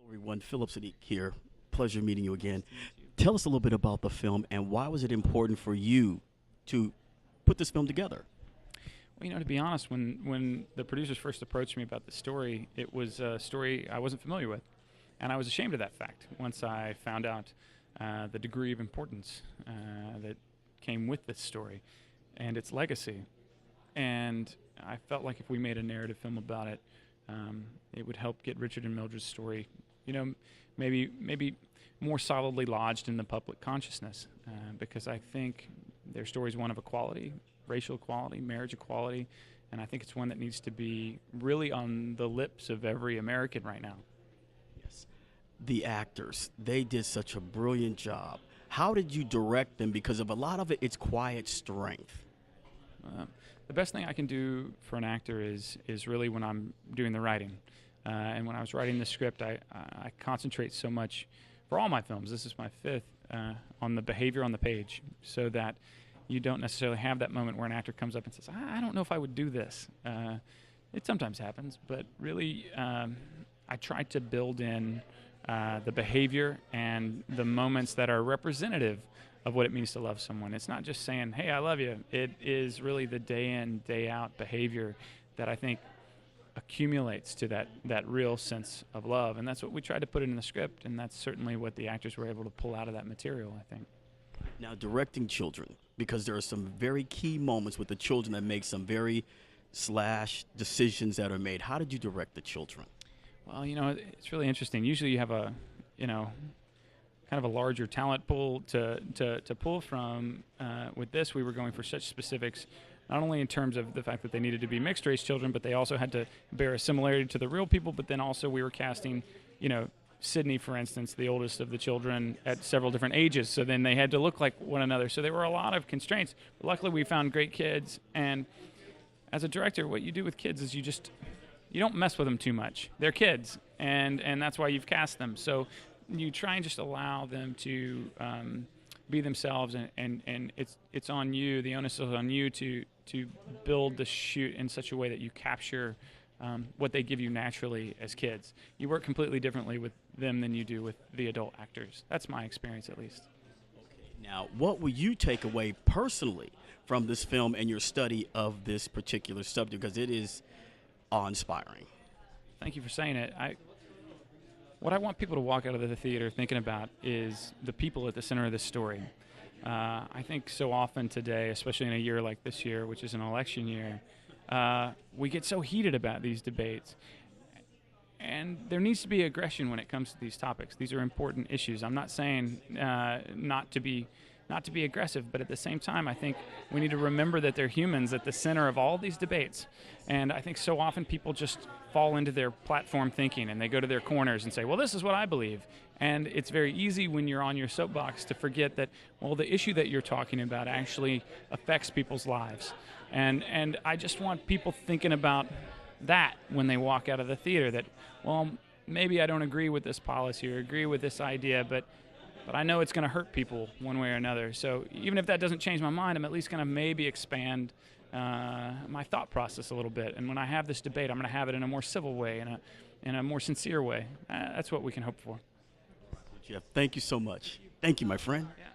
Everyone, Phillip Siddiq here. Pleasure meeting you again. Tell us a little bit about the film and why was it important for you to put this film together? Well, to be honest, when the producers first approached me about the story, it was a story I wasn't familiar with. And I was ashamed of that fact once I found out the degree of importance that came with this story and its legacy. And I felt like if we made a narrative film about it, it would help get Richard and Mildred's story, maybe more solidly lodged in the public consciousness, because I think their story is one of equality, racial equality, marriage equality, and I think it's one that needs to be really on the lips of every American right now. Yes. The actors, they did such a brilliant job. How did you direct them? Because of a lot of it, it's quiet strength. The best thing I can do for an actor is really when I'm doing the writing. And when I was writing the script, I concentrate so much, for all my films, this is my fifth, on the behavior on the page, so that you don't necessarily have that moment where an actor comes up and says, I don't know if I would do this. It sometimes happens, but really I try to build in the behavior and the moments that are representative of what it means to love someone. It's not just saying, hey, I love you. It is really the day in, day out behavior that I think accumulates to that real sense of love. And that's what we tried to put in the script, and that's certainly what the actors were able to pull out of that material, I think. Now, directing children, because there are some very key moments with the children that make some very decisions that are made. How did you direct the children? Well, it's really interesting. Usually you have a, kind of a larger talent pool to pull from. With this, we were going for such specifics, not only in terms of the fact that they needed to be mixed race children, but they also had to bear a similarity to the real people. But then also we were casting, Sydney, for instance, the oldest of the children, at several different ages. So then they had to look like one another. So there were a lot of constraints. But luckily, we found great kids. And as a director, what you do with kids is you don't mess with them too much. They're kids, and that's why you've cast them. So you try and just allow them to be themselves, and it's on you. The onus is on you to build the shoot in such a way that you capture what they give you naturally as kids. You work completely differently with them than you do with the adult actors. That's my experience, at least. Okay. Now, what will you take away personally from this film and your study of this particular subject? Because it is awe-inspiring. Thank you for saying it. What I want people to walk out of the theater thinking about is the people at the center of this story. I think so often today, especially in a year like this year, which is an election year, we get so heated about these debates. And there needs to be aggression when it comes to these topics. These are important issues. I'm not saying not to be aggressive, but at the same time, I think we need to remember that they're humans at the center of all these debates. And I think so often people just fall into their platform thinking, and they go to their corners and say, well, this is what I believe. And it's very easy when you're on your soapbox to forget that, well, the issue that you're talking about actually affects people's lives. And I just want people thinking about that when they walk out of the theater, that, well, maybe I don't agree with this policy or agree with this idea, but I know it's going to hurt people one way or another. So even if that doesn't change my mind, I'm at least going to maybe expand my thought process a little bit. And when I have this debate, I'm going to have it in a more civil way, in a more sincere way. That's what we can hope for. Jeff, thank you so much. Thank you, my friend. Yeah.